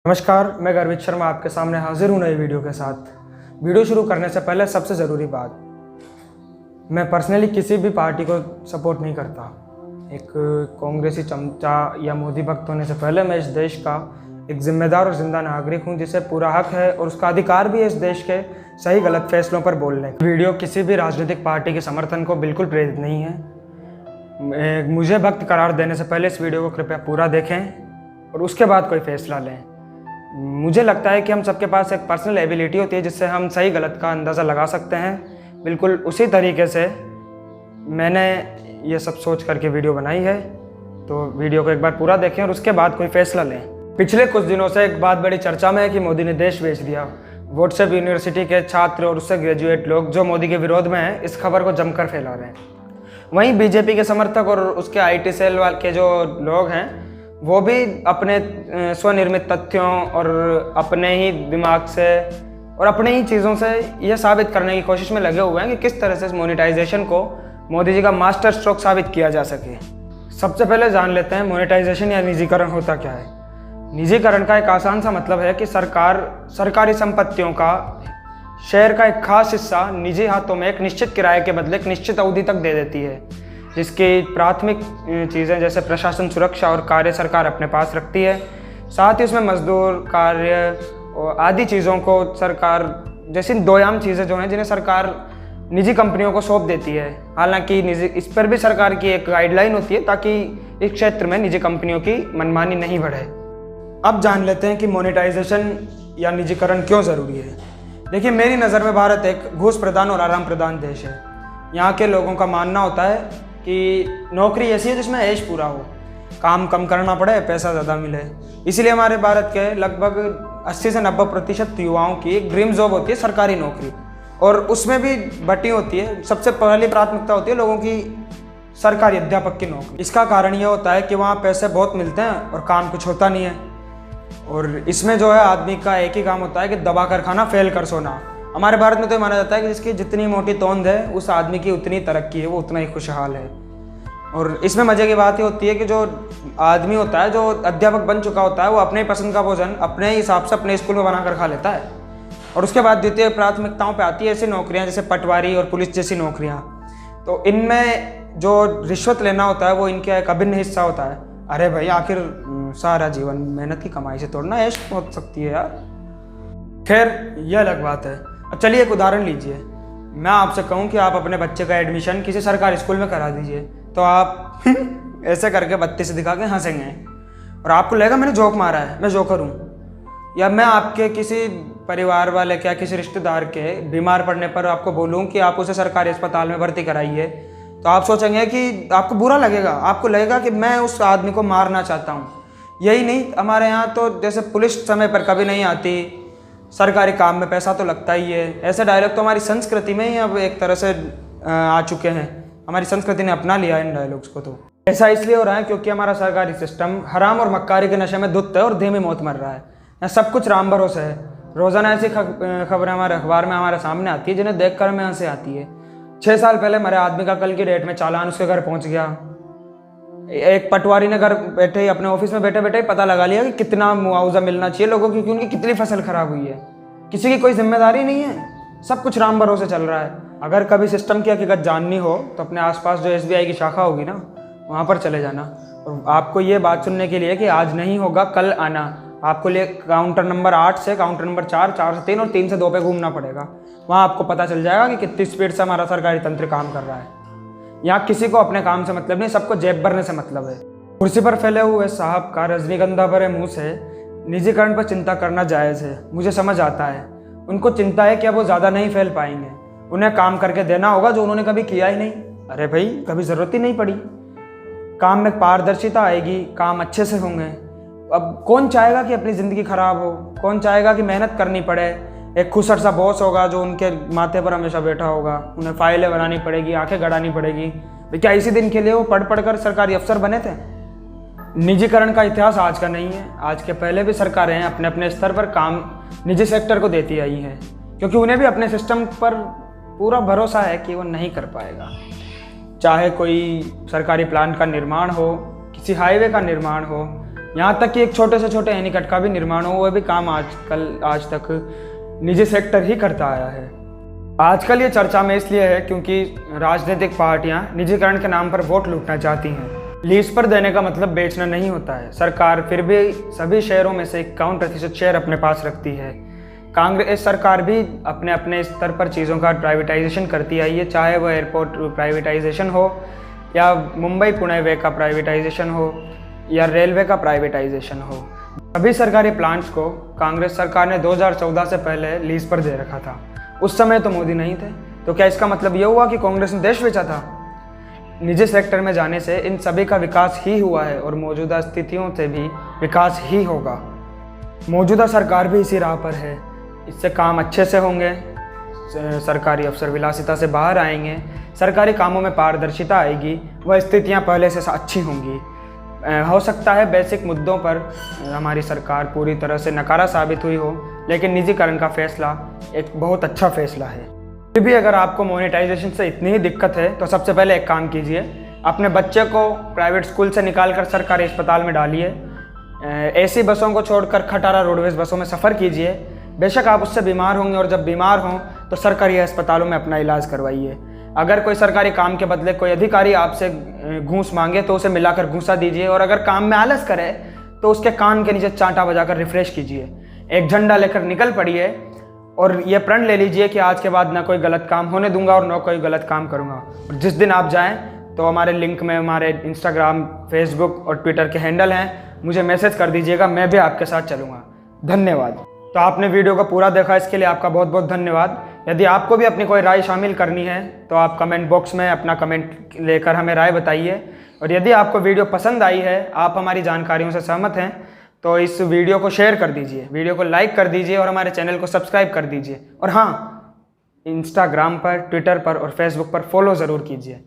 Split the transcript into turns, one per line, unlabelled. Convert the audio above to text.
नमस्कार, मैं गर्वित शर्मा आपके सामने हाजिर हूँ नई वीडियो के साथ। वीडियो शुरू करने से पहले सबसे ज़रूरी बात, मैं पर्सनली किसी भी पार्टी को सपोर्ट नहीं करता। एक कांग्रेसी चमचा या मोदी भक्त होने से पहले मैं इस देश का एक जिम्मेदार और जिंदा नागरिक हूँ, जिसे पूरा हक है और उसका अधिकार भी है इस देश के सही गलत फैसलों पर बोलने का। वीडियो किसी भी राजनीतिक पार्टी के समर्थन को बिल्कुल प्रेरित नहीं है। मुझे भक्त करार देने से पहले इस वीडियो को कृपया पूरा देखें और उसके बाद कोई फैसला लें। मुझे लगता है कि हम सबके पास एक पर्सनल एबिलिटी होती है जिससे हम सही गलत का अंदाज़ा लगा सकते हैं। बिल्कुल उसी तरीके से मैंने ये सब सोच करके वीडियो बनाई है, तो वीडियो को एक बार पूरा देखें और उसके बाद कोई फैसला लें। पिछले कुछ दिनों से एक बात बड़ी चर्चा में है कि मोदी ने देश बेच दिया। व्हाट्सएप यूनिवर्सिटी के छात्र और उससे ग्रेजुएट लोग जो मोदी के विरोध में हैं, इस खबर को जमकर फैला रहे हैं। वहीं बीजेपी के समर्थक और उसके IT सेल वाले के जो लोग हैं, वो भी अपने स्वनिर्मित तथ्यों और अपने ही दिमाग से और अपने ही चीज़ों से यह साबित करने की कोशिश में लगे हुए हैं कि किस तरह से इस मोनेटाइजेशन को मोदी जी का मास्टर स्ट्रोक साबित किया जा सके। सबसे पहले जान लेते हैं मोनेटाइजेशन या निजीकरण होता क्या है। निजीकरण का एक आसान सा मतलब है कि सरकार सरकारी संपत्तियों का शेयर का एक खास हिस्सा निजी हाथों में एक निश्चित किराए के बदले एक निश्चित अवधि तक दे देती है, जिसकी प्राथमिक चीज़ें जैसे प्रशासन, सुरक्षा और कार्य सरकार अपने पास रखती है। साथ ही उसमें मजदूर, कार्य और आदि चीज़ों को सरकार, जैसी दोयाम चीज़ें जो हैं जिन्हें सरकार निजी कंपनियों को सौंप देती है। हालांकि निजी इस पर भी सरकार की एक गाइडलाइन होती है ताकि इस क्षेत्र में निजी कंपनियों की मनमानी नहीं बढ़े। अब जान लेते हैं कि मोनेटाइजेशन या निजीकरण क्यों ज़रूरी है। देखिए, मेरी नज़र में भारत एक घूस प्रदान और आराम प्रदान देश है। यहाँ के लोगों का मानना होता है कि नौकरी ऐसी है जिसमें ऐश पूरा हो, काम कम करना पड़े, पैसा ज़्यादा मिले। इसीलिए हमारे भारत के लगभग 80 से 90% युवाओं की एक ड्रीम जॉब होती है सरकारी नौकरी, और उसमें भी बटी होती है, सबसे पहली प्राथमिकता होती है लोगों की सरकारी अध्यापक की नौकरी। इसका कारण यह होता है कि वहाँ पैसे बहुत मिलते हैं और काम कुछ होता नहीं है। और इसमें जो है आदमी का एक ही काम होता है कि दबा कर खाना, फेल कर सोना। हमारे भारत में तो माना जाता है कि जिसकी जितनी मोटी तोंद है उस आदमी की उतनी तरक्की है, वो उतना ही खुशहाल है। और इसमें मज़े की बात ये होती है कि जो आदमी होता है, जो अध्यापक बन चुका होता है, वो अपने पसंद का भोजन अपने हिसाब से अपने स्कूल में बना कर खा लेता है। और उसके बाद द्वितीय प्राथमिकताओं पे आती है ऐसी नौकरियां जैसे पटवारी और पुलिस जैसी नौकरियां। तो इनमें जो रिश्वत लेना होता है वो इनका एक अभिन्न हिस्सा होता है। अरे भाई, आखिर सारा जीवन मेहनत की कमाई से तोड़ना ऐश हो सकती है यार। खैर, यह अलग बात है। अब चलिए एक उदाहरण लीजिए। मैं आपसे कहूं कि आप अपने बच्चे का एडमिशन किसी सरकारी स्कूल में करा दीजिए, तो आप ऐसे करके बत्ती से दिखा के हंसेंगे और आपको लगेगा मैंने जोक मारा है, मैं जोकर हूँ। या मैं आपके किसी परिवार वाले क्या किसी रिश्तेदार के बीमार पड़ने पर आपको बोलूँ कि आप उसे सरकारी अस्पताल में भर्ती कराइए, तो आप सोचेंगे कि आपको बुरा लगेगा, आपको लगेगा कि मैं उस आदमी को मारना चाहता हूँ। यही नहीं, हमारे यहाँ तो जैसे पुलिस समय पर कभी नहीं आती, सरकारी काम में पैसा तो लगता ही है, ऐसे डायलॉग तो हमारी संस्कृति में ही अब एक तरह से आ चुके हैं। हमारी संस्कृति ने अपना लिया इन डायलॉग्स को। तो ऐसा इसलिए हो रहा है क्योंकि हमारा सरकारी सिस्टम हराम और मक्कारी के नशे में धुत है और धीमी मौत मर रहा है। यहाँ सब कुछ राम भरोसे है। रोज़ाना ऐसी खबरें हमारे अखबार में हमारे सामने आती है जिन्हें देख कर हमें हंसी आती है। 6 साल पहले मरे आदमी का कल की डेट में चालान उसके घर पहुँच गया। एक पटवारी ने घर बैठे ही अपने ऑफिस में बैठे बैठे पता लगा लिया कि कितना मुआवजा मिलना चाहिए लोगों की, क्योंकि उनकी कितनी फसल खराब हुई है। किसी की कोई जिम्मेदारी नहीं है, सब कुछ राम भरोसे चल रहा है। अगर कभी सिस्टम की हकीकत जाननी हो तो अपने आसपास जो SBI की शाखा होगी ना, वहाँ पर चले जाना। और आपको ये बात सुनने के लिए कि आज नहीं होगा कल आना, आपको लिए काउंटर नंबर 8 से काउंटर नंबर 4, 4 से 3 और 3 से 2 पे घूमना पड़ेगा। वहाँ आपको पता चल जाएगा कि कितनी स्पीड से हमारा सरकारी तंत्र काम कर रहा है। यहाँ किसी को अपने काम से मतलब नहीं, सबको जेब भरने से मतलब है। कुर्सी पर फैले हुए साहब का रजनीगंधा भरे मुंह से निजीकरण पर चिंता करना जायज़ है, मुझे समझ आता है। उनको चिंता है कि अब वो ज़्यादा नहीं फैल पाएंगे, उन्हें काम करके देना होगा जो उन्होंने कभी किया ही नहीं। अरे भाई, कभी ज़रूरत ही नहीं पड़ी। काम में पारदर्शिता आएगी, काम अच्छे से होंगे। अब कौन चाहेगा कि अपनी ज़िंदगी ख़राब हो? कौन चाहेगा कि मेहनत करनी पड़े? एक खुसर सा बॉस होगा जो उनके माथे पर हमेशा बैठा होगा, उन्हें फाइलें बनानी पड़ेगी, आंखें गड़ानी पड़ेगी। क्या इसी दिन के लिए वो पढ़ पढ़ कर सरकारी अफसर बने थे? निजीकरण का इतिहास आज का नहीं है। आज के पहले भी सरकारें अपने अपने स्तर पर काम निजी सेक्टर को देती आई हैं, क्योंकि उन्हें भी अपने सिस्टम पर पूरा भरोसा है कि वो नहीं कर पाएगा। चाहे कोई सरकारी प्लांट का निर्माण हो, किसी हाईवे का निर्माण हो, यहाँ तक कि एक छोटे से छोटे एनीकट का भी निर्माण हो, वह भी काम आज तक निजी सेक्टर ही करता आया है। आजकल ये चर्चा में इसलिए है क्योंकि राजनीतिक पार्टियां निजीकरण के नाम पर वोट लूटना चाहती हैं। लीज पर देने का मतलब बेचना नहीं होता है। सरकार फिर भी सभी शेयरों में से 51% शेयर अपने पास रखती है। कांग्रेस सरकार भी अपने अपने स्तर पर चीज़ों का प्राइवेटाइजेशन करती आई है, चाहे वह एयरपोर्ट प्राइवेटाइजेशन हो या मुंबई पुणे वे का प्राइवेटाइजेशन हो या रेलवे का प्राइवेटाइजेशन हो। सभी सरकारी प्लांट्स को कांग्रेस सरकार ने 2014 से पहले लीज पर दे रखा था। उस समय तो मोदी नहीं थे, तो क्या इसका मतलब यह हुआ कि कांग्रेस ने देश बेचा था? निजी सेक्टर में जाने से इन सभी का विकास ही हुआ है और मौजूदा स्थितियों से भी विकास ही होगा। मौजूदा सरकार भी इसी राह पर है। इससे काम अच्छे से होंगे, सरकारी अफसर विलासिता से बाहर आएंगे, सरकारी कामों में पारदर्शिता आएगी, वह स्थितियां पहले से अच्छी होंगी। हो सकता है बेसिक मुद्दों पर हमारी सरकार पूरी तरह से नकारा साबित हुई हो, लेकिन निजीकरण का फैसला एक बहुत अच्छा फैसला है। फिर भी अगर आपको मोनेटाइजेशन से इतनी ही दिक्कत है तो सबसे पहले एक काम कीजिए, अपने बच्चे को प्राइवेट स्कूल से निकालकर सरकारी अस्पताल में डालिए। एसी बसों को छोड़कर खटारा रोडवेज बसों में सफ़र कीजिए। बेशक आप उससे बीमार होंगे और जब बीमार हों तो सरकारी अस्पतालों में अपना इलाज करवाइए। अगर कोई सरकारी काम के बदले कोई अधिकारी आपसे घूस मांगे तो उसे मिलाकर घूसा दीजिए, और अगर काम में आलस करे तो उसके कान के नीचे चांटा बजाकर रिफ्रेश कीजिए। एक झंडा लेकर निकल पड़िए और ये प्रण ले लीजिए कि आज के बाद ना कोई गलत काम होने दूंगा और ना कोई गलत काम करूंगा। और जिस दिन आप जाएं तो हमारे लिंक में हमारे इंस्टाग्राम, फेसबुक और ट्विटर के हैंडल हैं, मुझे मैसेज कर दीजिएगा, मैं भी आपके साथ चलूँगा। धन्यवाद। तो आपने वीडियो को पूरा देखा, इसके लिए आपका बहुत बहुत धन्यवाद। यदि आपको भी अपनी कोई राय शामिल करनी है तो आप कमेंट बॉक्स में अपना कमेंट लेकर हमें राय बताइए। और यदि आपको वीडियो पसंद आई है, आप हमारी जानकारियों से सहमत हैं, तो इस वीडियो को शेयर कर दीजिए, वीडियो को लाइक कर दीजिए और हमारे चैनल को सब्सक्राइब कर दीजिए। और हाँ, इंस्टाग्राम पर, ट्विटर पर और फेसबुक पर फॉलो ज़रूर कीजिए।